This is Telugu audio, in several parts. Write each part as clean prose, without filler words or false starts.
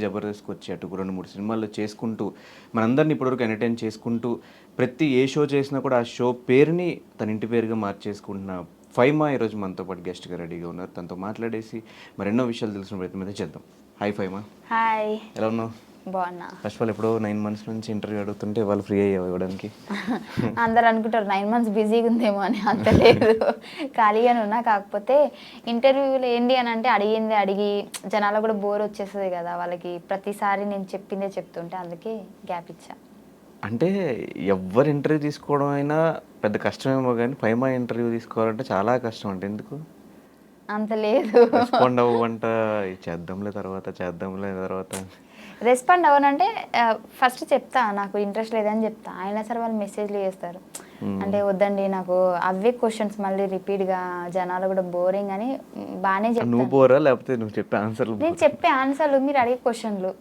జబర్దస్త్కి వచ్చి అటు 2-3 సినిమాల్లో చేసుకుంటూ మనందరినీ ఇప్పటివరకు ఎంటర్టైన్ చేసుకుంటూ ప్రతి ఏ షో చేసినా కూడా ఆ షో పేరుని తన ఇంటి పేరుగా మార్చేసుకుంటున్న ఫైమా ఈరోజు మనతో పాటు గెస్ట్గా రెడీగా ఉన్నారు. తనతో మాట్లాడేసి మరెన్నో విషయాలు తెలిసిన ప్రయత్నం అయితే చేద్దాం. హాయ్ ఫైమా. హాయ్. ఎలా ఉన్నావు? బాగున్నా. ఫస్ట్ ఆఫ్ ఆల్ ఎప్పుడో 9 months నుంచి ఇంటర్వ్యూ అడుగుతుంటే వాళ్ళు ఫ్రీ అయ్యావు ఇవ్వడానికి. అందరు అనుకుంటారు 9 months బిజీగా ఉందేమో అని. అంత లేదు, ఖాళీగానే ఉన్నా. కాకపోతే ఇంటర్వ్యూలు ఏంటి అని అంటే అడిగింది అడిగి జనాలకు కూడా బోర్ వచ్చేస్తుంది కదా వాళ్ళకి, ప్రతిసారి నేను చెప్పిందే చెప్తుంటే అందుకే గ్యాప్ ఇచ్చా. అంటే ఎవరు ఇంటర్వ్యూ తీసుకోవడం అయినా పెద్ద కష్టమేమో కానీ ఫైమా ఇంటర్వ్యూ తీసుకోవాలంటే చాలా కష్టం. అంటే ఎందుకు అంత లేదు, రెస్పాండ్ అవ్వంట, చేద్దాంలే తర్వాత రెస్పాండ్ అవ్వనంటే ఫస్ట్ చెప్తా నాకు ఇంట్రెస్ట్ లేదని చెప్తా. అయినా సరే వాళ్ళు మెసేజ్లు చేస్తారు, అంటే వద్దండి నాకు అవే క్వశ్చన్స్ మళ్ళీ రిపీట్గా జనాలు కూడా బోరింగ్ అని బాగానే చెప్తాను. నువ్వు బోరా లేకపోతే నువ్వు చెప్పే ఆన్సర్లు? నేను చెప్పే ఆన్సర్లు మీరు అడిగే క్వశ్చన్లు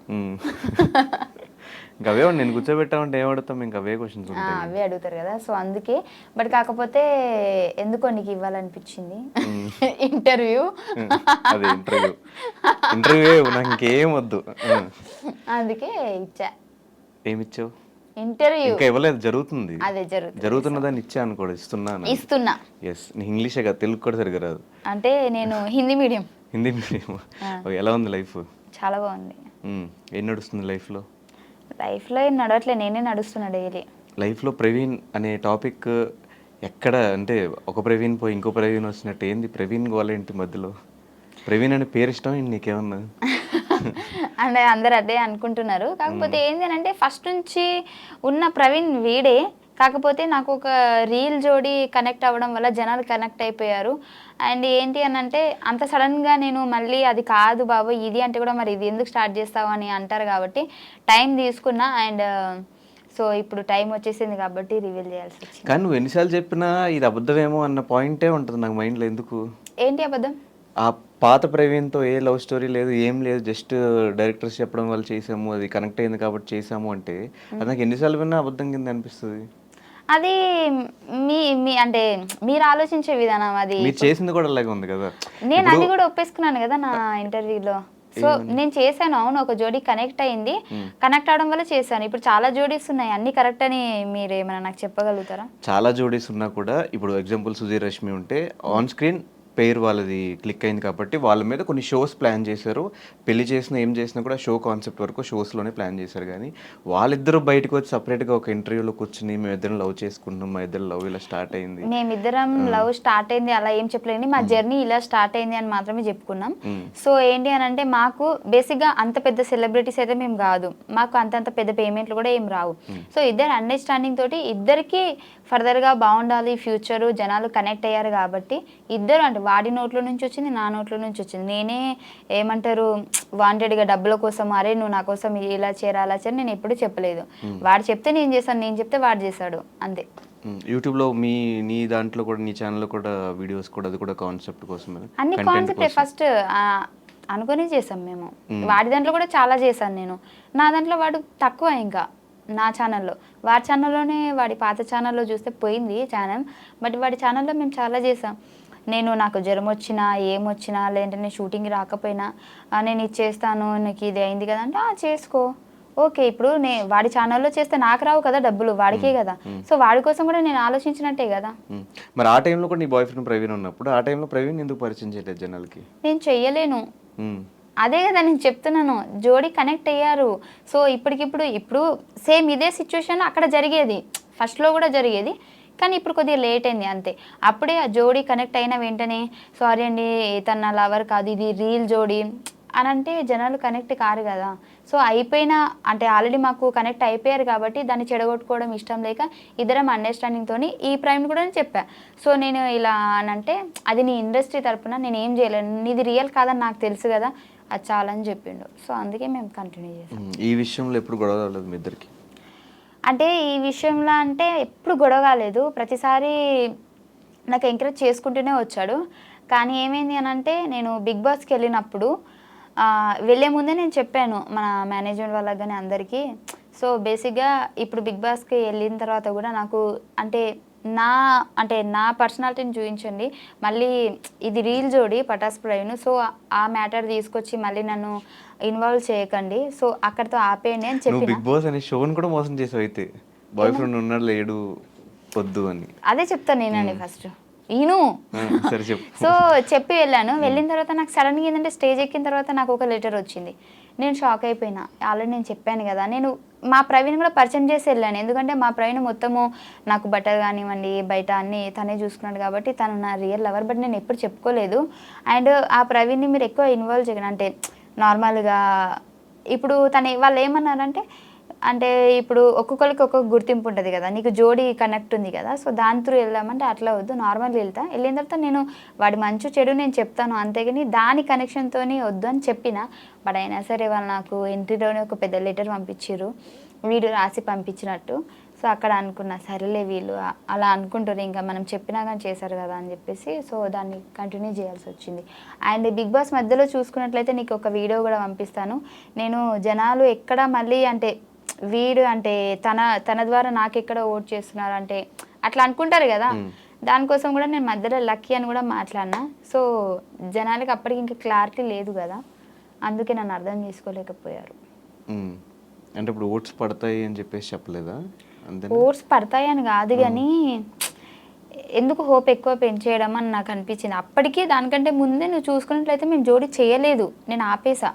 ఇంకా అవే నేను కూర్చోబెట్టామంటే ఏం అడుగుతాం, ఇంకా అవే క్వశ్చన్స్ అవే అడుగుతారు కదా. సో అందుకే. బట్ కాకపోతే ఎందుకో నీకు ఇవ్వాలనిపించింది ఇంటర్వ్యూ. అదే ఇంటర్వ్యూ నాకు ఇంకేం వద్దు, అందుకే ఇచ్చా. ఏమిచ్చావు? ఇంటర్వ్యూ ఇంకా ఇవ్వలేదు, జరుగుతుంది. అదే జరుగుతున్నదాన్ని ఇచ్చా అనుకోడు, ఇస్తున్నా. ఎస్, నీ ఇంగ్లీషే కదా, తెలుగు కూడా సరిగ్గా రాదు. అంటే నేను హిందీ మీడియం. ఎలా ఉంది లైఫ్? చాలా బాగుంది. ఏం నడుస్తుంది లైఫ్లో? లైఫ్లో ఏం నడవట్లే, నేనే నడుస్తున్నా డైలీ. లైఫ్లో ప్రవీణ్ అనే టాపిక్ ఎక్కడ అంటే ఒక ప్రవీణ్ పోయి ఇంకో ప్రవీణ్ వచ్చినట్టు ఏంది ప్రవీణ్ గోలేంటి మధ్యలో? ప్రవీణ్ అనే పేరు ఇష్టం ఏంటి నీకేమన్నా? అంటే అందరు అదే అనుకుంటున్నారు. కాకపోతే ఏంటి అని అంటే ఫస్ట్ నుంచి ఉన్న ప్రవీణ్ వీడే. కాకపోతే నాకు ఒక రీల్ జోడి కనెక్ట్ అవ్వడం వల్ల జనాలు కనెక్ట్ అయిపోయారు. అండ్ ఏంటి అని అంటే అంత సడన్గా నేను మళ్ళీ అది కాదు బాబు ఇది అంటే కూడా మరి ఇది ఎందుకు స్టార్ట్ చేస్తావు అని అంటారు కాబట్టి టైం తీసుకున్నా. అండ్ సో ఇప్పుడు టైం వచ్చేసింది కాబట్టి రివీల్ చేయాల్సి వచ్చింది. కానీ నువ్వు ఎన్నిసార్లు చెప్పినా ఇది అబద్ధమేమో అన్న పాయింటే ఉంటుంది నాకు మైండ్లో. ఎందుకు? ఏంటి అబద్ధం? ఆ పాత ప్రవీణ్తో ఏ లవ్ స్టోరీ లేదు, ఏం లేదు, జస్ట్ డైరెక్టర్స్ చెప్పడం వల్ల చేసాము, అది కనెక్ట్ అయింది కాబట్టి చేసాము అంటే అది నాకు ఎన్నిసార్లు విన్నా అబద్ధం కింద అనిపిస్తుంది. అది మీ మీ అంటే మీరు ఆలోచించే విధానం. అది మీరు చేసింది కూడా అలాగే ఉంది కదా. నేను అది కూడా ఒప్పేసుకున్నాను కదా నా ఇంటర్వ్యూలో. సో నేను చేశాను, అవును ఒక జోడీ కనెక్ట్ అయింది, కనెక్ట్ అవడం వల్ల చేశాను. ఇప్పుడు చాలా జోడీస్ ఉన్నాయి, అన్ని కరెక్ట్ అని మీరు ఏమైనా నాకు చెప్పగలుగుతారా? చాలా జోడీస్ ఉన్నా కూడా ఇప్పుడు ఎగ్జాంపుల్ సుధీర్ రష్మి ఉంటే ఆన్ స్క్రీన్ పేరు వాళ్ళది క్లిక్ అయింది కాబట్టి వాళ్ళ మీద కొన్ని షోస్ ప్లాన్ చేశారు. పెళ్లి చేసినా ఏం చేసినా కూడా షో కాన్సెప్ట్ వరకు షోస్లోనే ప్లాన్ చేశారు. కానీ వాళ్ళిద్దరూ బయటకు వచ్చి సపరేట్గా ఒక ఇంటర్వ్యూలో కూర్చుని మేమిద్దరం లవ్ చేసుకుంటున్నాం, మా ఇద్దరు లవ్ ఇలా స్టార్ట్ అయింది, మేమిద్దరం లవ్ స్టార్ట్ అయింది అలా ఏం చెప్పలేండి, మా జర్నీ ఇలా స్టార్ట్ అయింది అని మాత్రమే చెప్పుకున్నాం. సో ఏంటి అని అంటే మాకు బేసిక్గా అంత పెద్ద సెలబ్రిటీస్ అయితే మేము కాదు, మాకు అంతంత పెద్ద పేమెంట్లు కూడా ఏం రావు. సో ఇద్దరు అండర్స్టాండింగ్ తోటి ఇద్దరికి ఫర్దర్గా బాగుండాలి ఫ్యూచరు, జనాలు కనెక్ట్ అయ్యారు కాబట్టి ఇద్దరు అంటే వాడి నోట్లో నుంచి వచ్చింది, నా నోట్లో నుంచి వచ్చింది. నేనే ఏమంటారు వాంటెడ్గా డబ్బుల కోసం అరే నువ్వు నా కోసం ఇలా చేయరా అలా చేయరా నేను ఎప్పుడు చెప్పలేదు. వాడు చెప్తే నేను చేశాను, నేను చెప్తే వాడు చేశాడు, అంతే. యూట్యూబ్లో నీ దాంట్లో కూడా నీ ఛానల్లో కూడా వీడియోస్ కూడా అది కూడా కాన్సెప్ట్ కోసమే, అన్ని కాన్సెప్టే ఫస్ట్ అనుకుని చేసాం మేము. వాడి దాంట్లో కూడా చాలా చేశాను నేను, నా దాంట్లో వాడు తక్కువ. ఇంకా నా ఛానల్లో, వాడి ఛానల్లోనే వాడి పాత ఛానల్లో చూస్తే పోయింది ఛానల్, బట్ వాడి ఛానల్లో మేము చాలా చేసాం. నేను నాకు జ్వరం వచ్చినా ఏమొచ్చినా లేదంటే నేను షూటింగ్ రాకపోయినా నేను ఇది చేస్తాను నీకు ఇది అయింది కదా అంటే చేసుకో ఓకే. ఇప్పుడు వాడి ఛానల్లో చేస్తే నాకు రావు కదా డబ్బులు, వాడికే కదా. సో వాడి కోసం కూడా నేను ఆలోచించినట్టే కదా. మరి ఆ టైంలో కూడా నీ బాయ్ ఫ్రెండ్ ప్రవీణ్ ఉన్నప్పుడు ఆ టైంలో ప్రవీణ్ ఎందుకు పరిచయం చేయలేదు జనాలకి? నేను చెయ్యలేను, అదే కదా నేను చెప్తున్నాను, జోడీ కనెక్ట్ అయ్యారు. సో ఇప్పుడు సేమ్ ఇదే సిచ్యువేషన్ అక్కడ జరిగేది, ఫస్ట్లో కూడా జరిగేది, కానీ ఇప్పుడు కొద్దిగా లేట్ అయింది అంతే. అప్పుడే ఆ జోడీ కనెక్ట్ అయిన వెంటనే సారీ అండి తన నా లవర్ కాదు ఇది రీల్ జోడీ అని అంటే జనాలు కనెక్ట్ కారు కదా. సో అయిపోయినా అంటే ఆల్రెడీ మాకు కనెక్ట్ అయిపోయారు కాబట్టి దాన్ని చెడగొట్టుకోవడం ఇష్టం లేక ఇద్దరం అండర్స్టాండింగ్తో ఈ ప్రైమ్ కూడా చెప్పా. సో నేను ఇలా అని అంటే అది నీ ఇండస్ట్రీ తరపున నేను ఏం చేయలేను, నీది రియల్ కాదని నాకు తెలుసు కదా, అది చాలని చెప్పిండు. సో అందుకే మేము కంటిన్యూ చేసాం. ఈ విషయంలో ఎప్పుడు గొడవ రాలేదు మీ ఇద్దరికి? అంటే ఈ విషయంలో అంటే ఎప్పుడు గొడవ కాలేదు, ప్రతిసారి నాకు ఎంకరేజ్ చేసుకుంటూనే వచ్చాడు. కానీ ఏమైంది అని అంటే నేను బిగ్ బాస్కి వెళ్ళినప్పుడు వెళ్ళే ముందే నేను చెప్పాను మన మేనేజ్మెంట్ వాళ్ళకి కానీ అందరికీ. సో బేసిక్గా ఇప్పుడు బిగ్ బాస్కి వెళ్ళిన తర్వాత కూడా నాకు అంటే నా పర్సనాలిటీని చూపించండి, మళ్ళీ ఇది రీల్ జోడి పటాస్ ప్రవీణ్, సో ఆ మ్యాటర్ తీసుకొచ్చి మళ్ళీ నన్ను ఇన్వాల్వ్ చేయకండి, సో అక్కడితో ఆపేయండి అని నువ్వు చెప్పిన. బిగ్ బాస్ అనే షోని కూడా మోసం చేసావు అయితే, బాయ్ ఫ్రెండ్ ఉన్నాడు లేడు వద్దు అని. అదే చెప్తాను నేనండి ఫస్ట్ ఈను. సరే చెప్పు. సో చెప్పి వెళ్ళాను. వెళ్ళిన తర్వాత నాకు సడన్గా ఏంటంటే స్టేజ్ ఎక్కిన తర్వాత నాకు ఒక లెటర్ వచ్చింది. నేను షాక్ అయిపోయినా. ఆల్రెడీ నేను చెప్పాను కదా, నేను మా ప్రవీణ్ కూడా పరిచయం చేసి వెళ్ళాను. ఎందుకంటే మా ప్రవీణ్ మొత్తము నాకు బట్టలు కానివ్వండి బయట అన్నీ తనే చూసుకున్నాడు కాబట్టి తను నా రియల్ లవర్. బట్ నేను ఎప్పుడు చెప్పుకోలేదు. అండ్ ఆ ప్రవీణ్ని మీరు ఎక్కువ ఇన్వాల్వ్ చేయకండి, అంటే నార్మల్గా ఇప్పుడు వాళ్ళు ఏమన్నారంటే, అంటే ఇప్పుడు ఒక్కొక్కరికి ఒక్కొక్క గుర్తింపు ఉంటుంది కదా, నీకు జోడీ కనెక్ట్ ఉంది కదా, సో దాని త్రూ వెళ్దామంటే అట్లా వద్దు, నార్మల్గా వెళ్తా, వెళ్ళిన తర్వాత నేను వాడి మంచి చెడు నేను చెప్తాను అంతేగాని దాని కనెక్షన్తో వద్దు అని చెప్పిన. బట్ అయినా సరే వాళ్ళు నాకు ఎంట్రీలోనే ఒక పెద్ద లెటర్ పంపించారు, వీడు రాసి పంపించినట్టు. సో అక్కడ అనుకున్నా సరేలే వీళ్ళు అలా అనుకుంటారు, ఇంకా మనం చెప్పినా కానీ చేశారు కదా అని చెప్పేసి సో దాన్ని కంటిన్యూ చేయాల్సి వచ్చింది. అండ్ బిగ్ బాస్ మధ్యలో చూసుకున్నట్లయితే నీకు ఒక వీడియో కూడా పంపిస్తాను. నేను జనాలు ఎక్కడ మళ్ళీ అంటే వీడు అంటే తన ద్వారా నాకెక్కడ ఓట్ చేస్తున్నారు అంటే అట్లా అనుకుంటారు కదా, దానికోసం కూడా నేను మధ్యలో లక్కీ అని కూడా మాట్లాడినా. సో జనాలకి అప్పటికి ఇంకా క్లారిటీ లేదు కదా, అందుకే నన్ను అర్థం చేసుకోలేకపోయారు. అంటే ఇప్పుడు ఓట్స్ పడతాయి అని చెప్పేసి చెప్పలేదా? ఓట్స్ పడతాయి అని కాదు కానీ ఎందుకు హోప్ ఎక్కువ పెంచేయడం అని నాకు అనిపించింది. అప్పటికీ దానికంటే ముందే నువ్వు చూసుకున్నట్లయితే మేము జోడీ చేయలేదు, నేను ఆపేసా.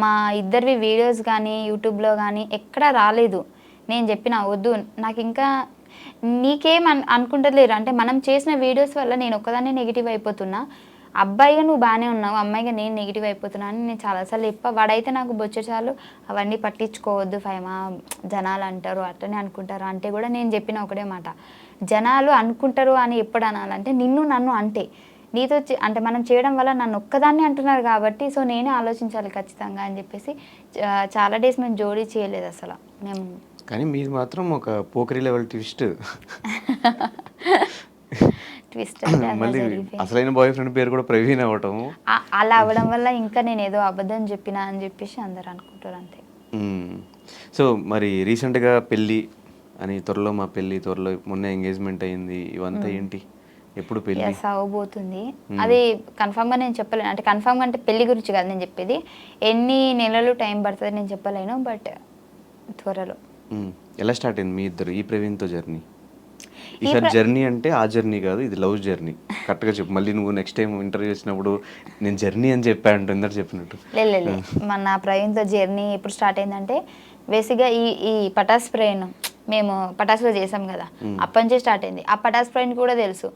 మా ఇద్దరివి వీడియోస్ కానీ యూట్యూబ్లో కానీ ఎక్కడా రాలేదు. నేను చెప్పిన వద్దు, నాకు ఇంకా నీకేం అనుకుంటలేరు అంటే మనం చేసిన వీడియోస్ వల్ల నేను ఒక్కదాన్నే నెగిటివ్ అయిపోతున్నా, అబ్బాయిగా నువ్వు బాగానే ఉన్నావు, అమ్మాయిగా నేను నెగిటివ్ అయిపోతున్నా అని నేను చాలాసార్లు వాడైతే నాకు బొచ్చేసార్లు అవన్నీ పట్టించుకోవద్దు ఫైమా, జనాలు అంటారు అట్లనే అనుకుంటారు అంటే కూడా నేను చెప్పిన ఒకటే మాట, జనాలు అనుకుంటారు అని ఎప్పుడు అనాలంటే నన్ను అంటే నీతో అంటే మనం చేయడం వల్ల నన్ను ఒక్కదాన్ని అంటున్నారు కాబట్టి సో నేనే ఆలోచించాలి ఖచ్చితంగా అని చెప్పేసి చాలా డేస్ మేము జోడీ చేయలేదు అసలు మేము. కానీ మీది మాత్రం ఒక పోకరీ లెవెల్ ట్విస్ట్. ట్విస్ట్ మళ్ళీ అసలైన బాయ్ ఫ్రెండ్ పేరు కూడా ప్రవీణ్ అవ్వటం, అలా అవ్వడం వల్ల ఇంకా నేను ఏదో అబద్ధం చెప్పినా అని చెప్పేసి అందరు అనుకుంటారు అంతే. సో మరి రీసెంట్గా పెళ్ళి అని, త్వరలో మా పెళ్ళి, త్వరలో మొన్న ఎంగేజ్మెంట్ అయింది, ఇవంతా ఏంటి, ఎప్పుడు పెళ్ళి అవబోతుంది? అది కన్ఫామ్గా నేను చెప్పలేను, అంటే కన్ఫామ్గా అంటే పెళ్లి గురించి కాదు నేను చెప్పేది, ఎన్ని నెలలు టైం పడుతుంది నేను చెప్పలేను, బట్ త్వరలో. ఎలా స్టార్ట్ అయింది మీ ఇద్దరు ఈ ప్రవీణ్తో జర్నీ? ఈసారి జర్నీ అంటే ఆ జర్నీ కాదు, ఇది లవ్ జర్నీ. కరెక్ట్గా చెప్పు, మళ్ళీ నువ్వు నెక్స్ట్ టైం ఇంటర్వ్యూ చేసినప్పుడు నేను జర్నీ అని చెప్పాను ఇందరు చెప్పినట్టు. లేదు మన ప్రవీణ్తో జర్నీ ఎప్పుడు స్టార్ట్ అయిందంటే బేసిక్గా ఈ పటాస్ ప్రవీణ్ మేము పటాస్లో చేసాం కదా, అప్పటి నుంచే స్టార్ట్ అయింది. ఆ పటాస్ ప్రవీణ్ కూడా తెలుసు.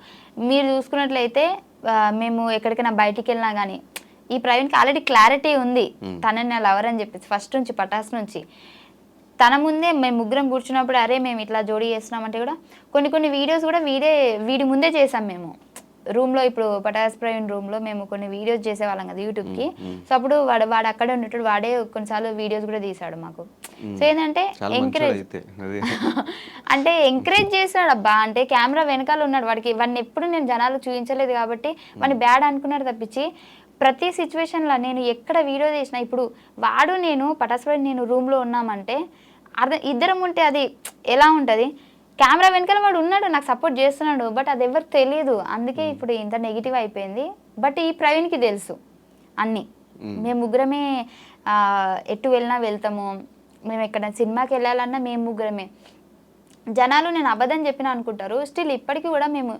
మీరు చూసుకున్నట్లయితే మేము ఎక్కడికైనా బయటికి వెళ్ళినా కానీ ఈ ప్రవీణ్కి ఆల్రెడీ క్లారిటీ ఉంది తనని నా లవర్ అని చెప్పేసి ఫస్ట్ నుంచి పటాస్ నుంచి. తన ముందే మేము ముగ్గురం కూర్చున్నప్పుడు అరే మేము ఇట్లా జోడీ చేస్తున్నామంటే కూడా కొన్ని వీడియోస్ కూడా వీడి ముందే చేసాం మేము రూమ్లో. ఇప్పుడు పటాస్ ప్రవీణ్ రూమ్లో మేము కొన్ని వీడియోస్ చేసేవాళ్ళం కదా యూట్యూబ్కి. సో అప్పుడు వాడు అక్కడే ఉన్నట్టు వాడే కొన్నిసార్లు వీడియోస్ కూడా తీసాడు మాకు. సో ఏంటంటే ఎంకరేజ్ చేశాడు అబ్బా, అంటే కెమెరా వెనకాల ఉన్నాడు, వాడిని ఎప్పుడు నేను జనాలు చూపించలేదు కాబట్టి వాడిని బ్యాడ్ అనుకున్నాడు తప్పించి ప్రతి సిచ్యువేషన్లో నేను ఎక్కడ వీడియో చేసినా, ఇప్పుడు వాడు నేను పటాస్ ప్రవీణ్ నేను రూమ్లో ఉన్నామంటే ఇద్దరం ఉంటే అది ఎలా ఉంటుంది, కెమెరా వెనకాల వాడు ఉన్నాడు నాకు సపోర్ట్ చేస్తున్నాడు, బట్ అది ఎవరికి తెలియదు. అందుకే ఇప్పుడు ఇంత నెగిటివ్ అయిపోయింది. బట్ ఈ ప్రవీణ్కి తెలుసు అన్నీ, మేము ముగ్గురమే ఎటు వెళ్ళినా వెళ్తాము, మేము ఎక్కడ సినిమాకి వెళ్ళాలన్నా మేము ముగ్గురమే. జనాలు నేను అబద్ధం చెప్పిన అనుకుంటారు, స్టిల్ ఇప్పటికీ కూడా మేము